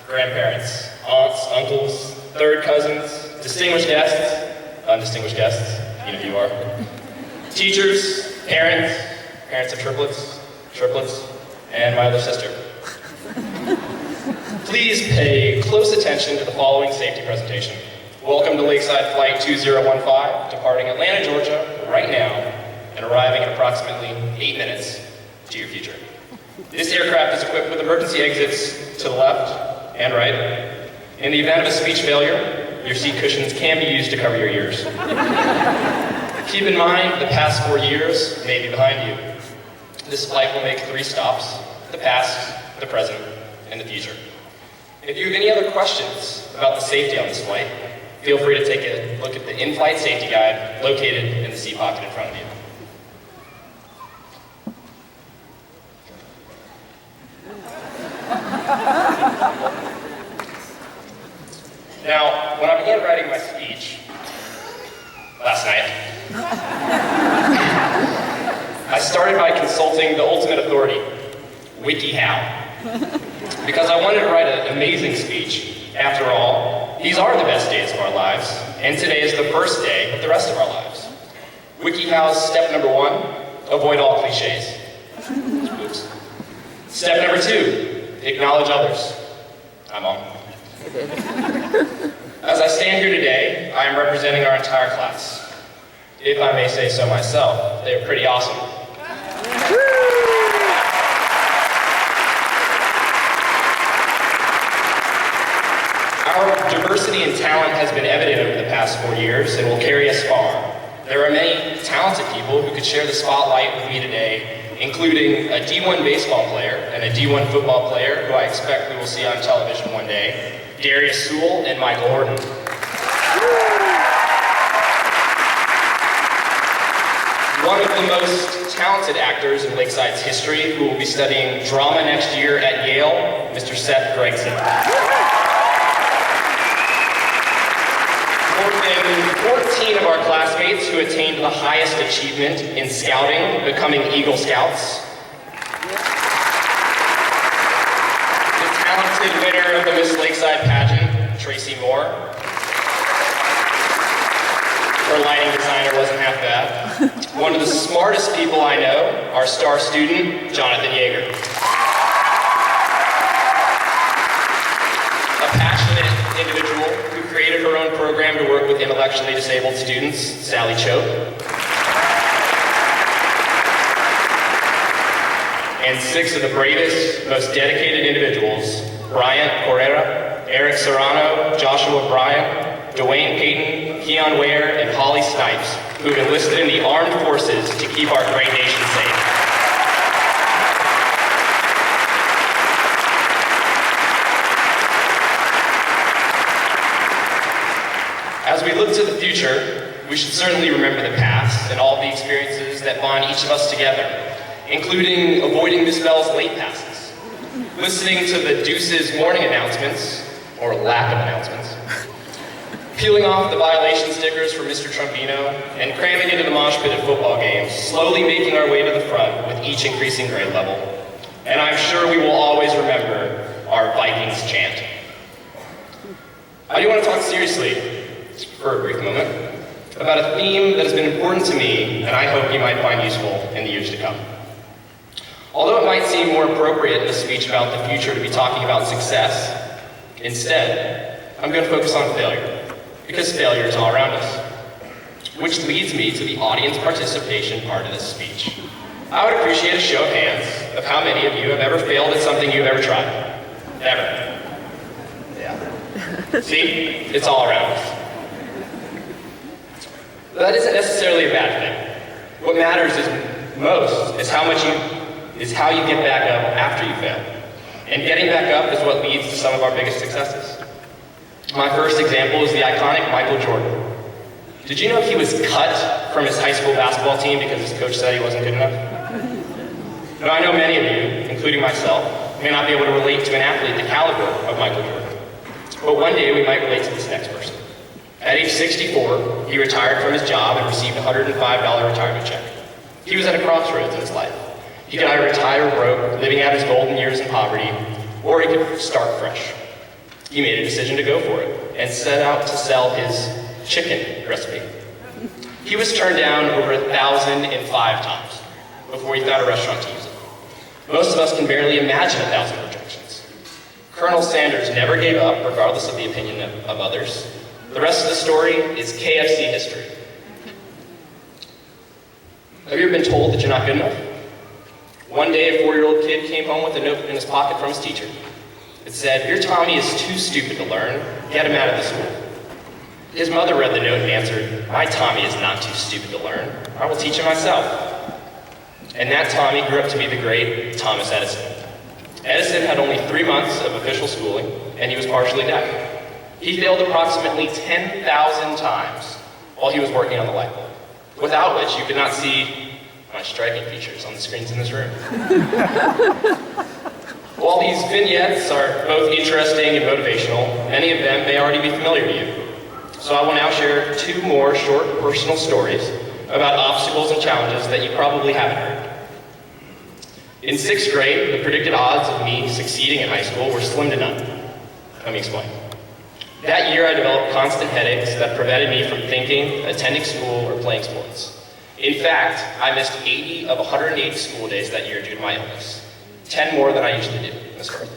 grandparents, aunts, uncles, third cousins, distinguished guests, undistinguished guests, you know who you are, teachers, parents of triplets, and my other sister. Please pay close attention to the following safety presentation. Welcome to Lakeside Flight 2015, departing Atlanta, Georgia, right now, and arriving in approximately 8 minutes to your future. This aircraft is equipped with emergency exits to the left and right. In the event of a speech failure, your seat cushions can be used to cover your ears. Keep in mind, the past 4 years may be behind you. This flight will make 3 stops: the past, the present, and the future. If you have any other questions about the safety on this flight, feel free to take a look at the in-flight safety guide located in the seat pocket in front of you. Now, when I began writing my speech last night, I started by consulting the ultimate authority, WikiHow, because I wanted to write an amazing speech. After all, these are the best days of our lives, and today is the first day of the rest of our lives. WikiHow's step number 1, avoid all cliches. Oops. Step number 2, acknowledge others. I'm on. As I stand here today, I am representing our entire class. If I may say so myself, they're pretty awesome. Our diversity and talent has been evident over the past 4 years and will carry us far. There are many talented people who could share the spotlight with me today, including a D1 baseball player and a D1 football player who I expect we will see on television one day, Darius Sewell and Michael Horton. One of the most talented actors in Lakeside's history who will be studying drama next year at Yale, Mr. Seth Gregson. More than 14 of our classmates who attained the highest achievement in scouting, becoming Eagle Scouts. The talented winner of the Miss Lakeside pageant, Tracy Moore. Her lighting designer wasn't half bad. One of the smartest people I know, our star student, Jonathan Yeager. A passionate individual who created her own program to work with intellectually disabled students, Sally Choate. And 6 of the bravest, most dedicated individuals, Bryant Correra, Eric Serrano, Joshua Bryant, Dwayne Payton, Keon Ware, and Holly Snipes, who have enlisted in the armed forces to keep our great nation safe. As we look to the future, we should certainly remember the past and all the experiences that bond each of us together, including avoiding Miss Bell's late passes, listening to the Deuces morning announcements, or lack of announcements, peeling off the violation stickers for Mr. Trombino, and cramming into the mosh pit at football games, slowly making our way to the front with each increasing grade level. And I'm sure we will always remember our Vikings chant. I do want to talk seriously, for a brief moment, about a theme that has been important to me and I hope you might find useful in the years to come. Although it might seem more appropriate in a speech about the future to be talking about success, instead, I'm going to focus on failure, because failure is all around us. Which leads me to the audience participation part of this speech. I would appreciate a show of hands of how many of you have ever failed at something you've ever tried. Ever. Yeah. See? It's all around us. But that isn't necessarily a bad thing. What matters most is how you get back up after you fail. And getting back up is what leads to some of our biggest successes. My first example is the iconic Michael Jordan. Did you know he was cut from his high school basketball team because his coach said he wasn't good enough? Now, I know many of you, including myself, may not be able to relate to an athlete the caliber of Michael Jordan. But one day we might relate to this next person. At age 64, he retired from his job and received a $105 retirement check. He was at a crossroads in his life. He could either retire broke, living out his golden years in poverty, or he could start fresh. He made a decision to go for it and set out to sell his chicken recipe. He was turned down over 1,005 times before he found a restaurant to use it. Most of us can barely imagine 1,000 rejections. Colonel Sanders never gave up, regardless of the opinion of others. The rest of the story is KFC history. Have you ever been told that you're not good enough? One day, a 4-year-old kid came home with a note in his pocket from his teacher. It said, "Your Tommy is too stupid to learn. Get him out of the school." His mother read the note and answered, "My Tommy is not too stupid to learn. I will teach him myself." And that Tommy grew up to be the great Thomas Edison. Edison had only 3 months of official schooling, and he was partially deaf. He failed approximately 10,000 times while he was working on the light bulb, without which you could not see my striking features on the screens in this room. While these vignettes are both interesting and motivational, many of them may already be familiar to you. So I will now share 2 more short personal stories about obstacles and challenges that you probably haven't heard. In 6th grade, the predicted odds of me succeeding in high school were slim to none. Let me explain. That year I developed constant headaches that prevented me from thinking, attending school, or playing sports. In fact, I missed 80 of 108 school days that year due to my illness. 10 more than I usually do. That's correct.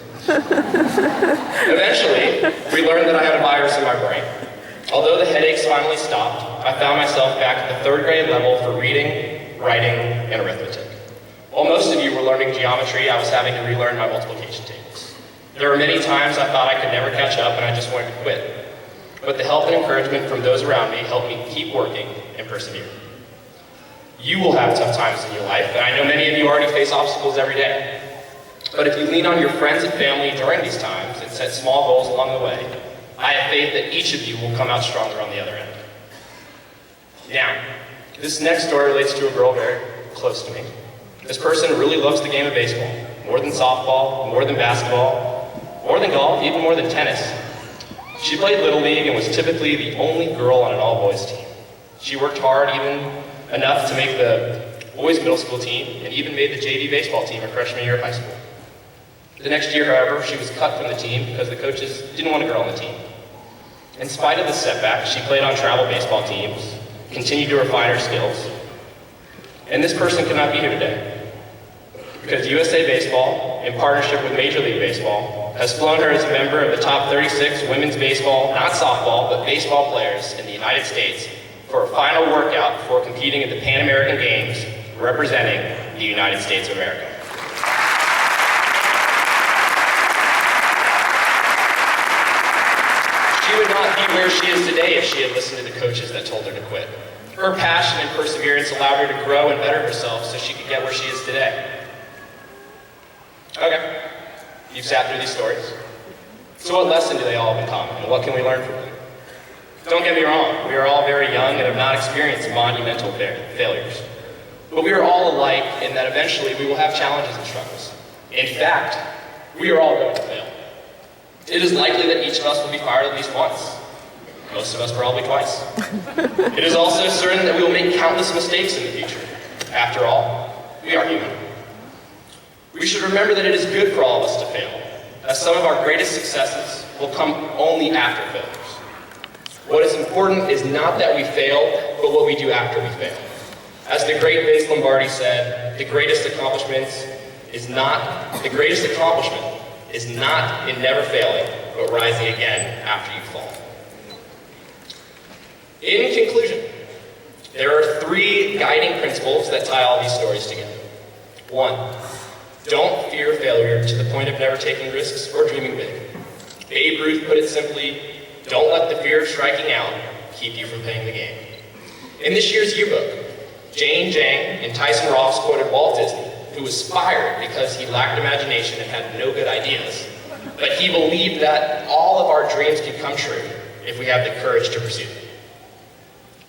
Eventually, we learned that I had a virus in my brain. Although the headaches finally stopped, I found myself back at the 3rd grade level for reading, writing, and arithmetic. While most of you were learning geometry, I was having to relearn my multiplication tables. There were many times I thought I could never catch up and I just wanted to quit. But the help and encouragement from those around me helped me keep working and persevere. You will have tough times in your life, and I know many of you already face obstacles every day. But if you lean on your friends and family during these times and set small goals along the way, I have faith that each of you will come out stronger on the other end. Now, this next story relates to a girl very close to me. This person really loves the game of baseball, more than softball, more than basketball, more than golf, even more than tennis. She played Little League and was typically the only girl on an all-boys team. She worked hard, even enough to make the boys' middle school team, and even made the JV baseball team her freshman year of high school. The next year, however, she was cut from the team because the coaches didn't want a girl on the team. In spite of the setback, she played on travel baseball teams, continued to refine her skills, and this person could not be here today because USA Baseball, in partnership with Major League Baseball, has flown her as a member of the top 36 women's baseball, not softball, but baseball players in the United States for a final workout before competing at the Pan American Games representing the United States of America. She would not be where she is today if she had listened to the coaches that told her to quit. Her passion and perseverance allowed her to grow and better herself so she could get where she is today. Okay, you've sat through these stories. So what lesson do they all have in common, and what can we learn from them? Don't get me wrong, we are all very young and have not experienced monumental failures. But we are all alike in that eventually we will have challenges and struggles. In fact, we are all going to fail. It is likely that each of us will be fired at least once. Most of us probably twice. It is also certain that we will make countless mistakes in the future. After all, we are human. We should remember that it is good for all of us to fail, as some of our greatest successes will come only after failures. What is important is not that we fail, but what we do after we fail. As the great Vince Lombardi said, the greatest accomplishment is not in never failing, but rising again after you fall. In conclusion, there are 3 guiding principles that tie all these stories together. 1, don't fear failure to the point of never taking risks or dreaming big. Babe Ruth put it simply, don't let the fear of striking out keep you from playing the game. In this year's yearbook, Jane Jang and Tyson Ross quoted Walt Disney, who was fired because he lacked imagination and had no good ideas, but he believed that all of our dreams can come true if we have the courage to pursue them.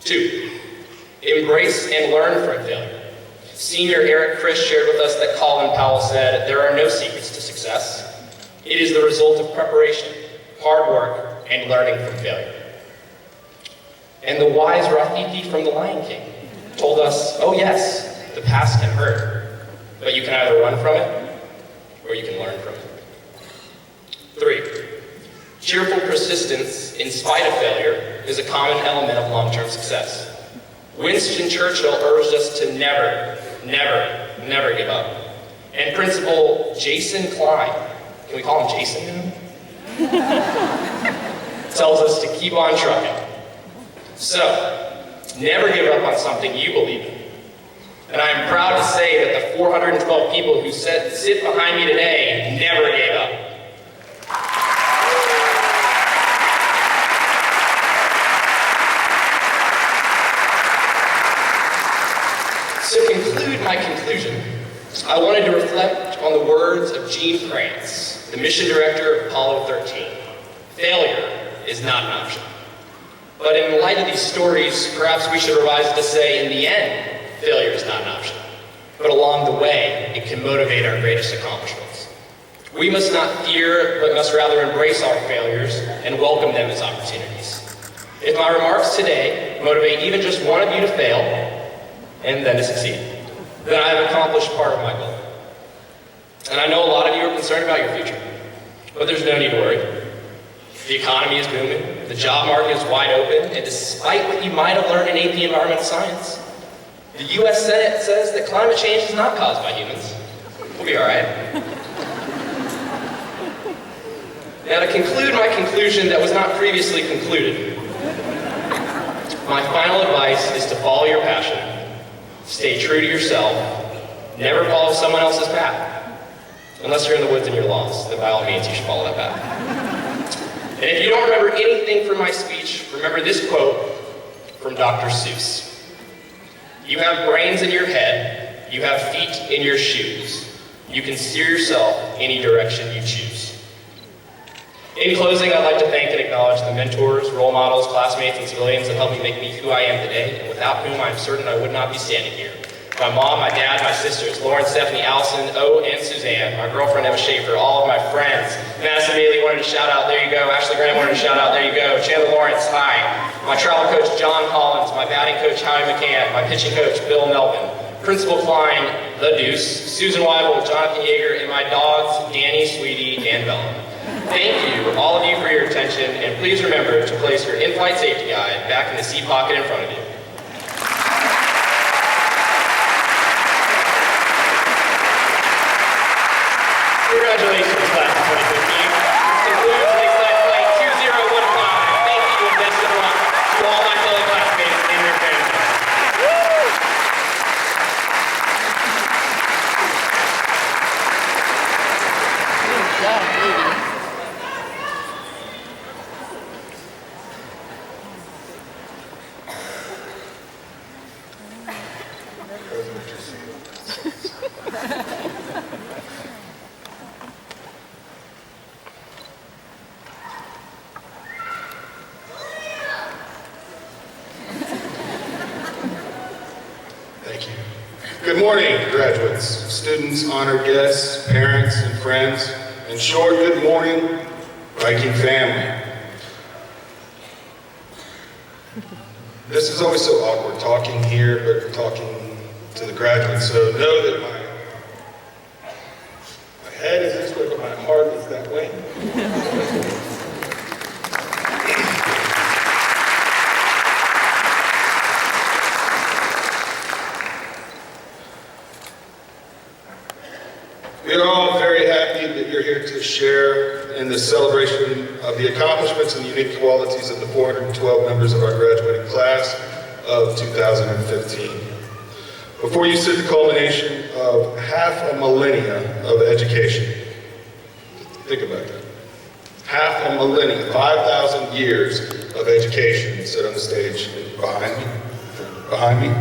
2, embrace and learn from failure. Senior Eric Chris shared with us that Colin Powell said, there are no secrets to success. It is the result of preparation, hard work, and learning from failure. And the wise Rafiki from The Lion King told us, oh yes, the past can hurt, but you can either run from it, or you can learn from it. 3, Cheerful persistence in spite of failure is a common element of long-term success. Winston Churchill urged us to never, never, never give up. And Principal Jason Klein, can we call him Jason now? Tells us to keep on trucking. So, never give up on something you believe in. And I am proud to say that the 412 people who sit behind me today never gave up. To conclude my conclusion, I wanted to reflect on the words of Gene Kranz, the mission director of Apollo 13. Failure is not an option. But in light of these stories, perhaps we should revise it to say, in the end, failure is not an option. But along the way, it can motivate our greatest accomplishments. We must not fear, but must rather embrace our failures and welcome them as opportunities. If my remarks today motivate even just one of you to fail, and then to succeed, then I have accomplished part of my goal. And I know a lot of you are concerned about your future, but there's no need to worry. The economy is booming, the job market is wide open, and despite what you might have learned in AP Environmental Science, the US Senate says that climate change is not caused by humans. We'll be all right. Now, to conclude my conclusion that was not previously concluded, my final advice is to follow your passion, stay true to yourself, never follow someone else's path. Unless you're in the woods and you're lost, then by all means you should follow that path. And if you don't remember anything from my speech, remember this quote from Dr. Seuss. You have brains in your head, you have feet in your shoes. You can steer yourself any direction you choose. In closing, I'd like to thank and acknowledge the mentors, role models, classmates, and civilians that helped me make me who I am today, and without whom I'm certain I would not be standing here. My mom, my dad, my sisters, Lauren, Stephanie, Allison, O, and Suzanne, my girlfriend, Emma Schaefer, all of my friends. Madison Bailey wanted to shout out, there you go. Ashley Graham wanted to shout out, there you go. Chandler Lawrence, hi. My travel coach, John Hollins, my batting coach, Howie McCann, my pitching coach, Bill Melvin, Principal Klein, The Deuce, Susan Weibel, Jonathan Yeager, and my dogs, Danny, Sweetie, and Bella. Thank you, all of you, for your attention, and please remember to place your in-flight safety guide back in the seat pocket in front of you. Congratulations, class of 2015. This concludes Lakeside Flight 2015. Thank you and best of luck to all my fellow classmates and their families. Good job, baby. Thank you. Good morning, graduates, students, honored guests, parents, and friends. In short, good morning, Viking family. This is always so awkward talking here, but talking to the graduates, so know that my head is this way, but my heart is that way. We are all very happy that you're here to share in the celebration of the accomplishments and unique qualities of the 412 members of our graduating class of 2015. Before you sit the culmination of half a millennia of education. Think about that. Half a millennia, 5,000 years of education sit on the stage behind me.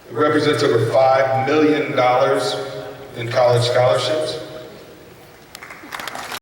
It represents over $5 million in college scholarships,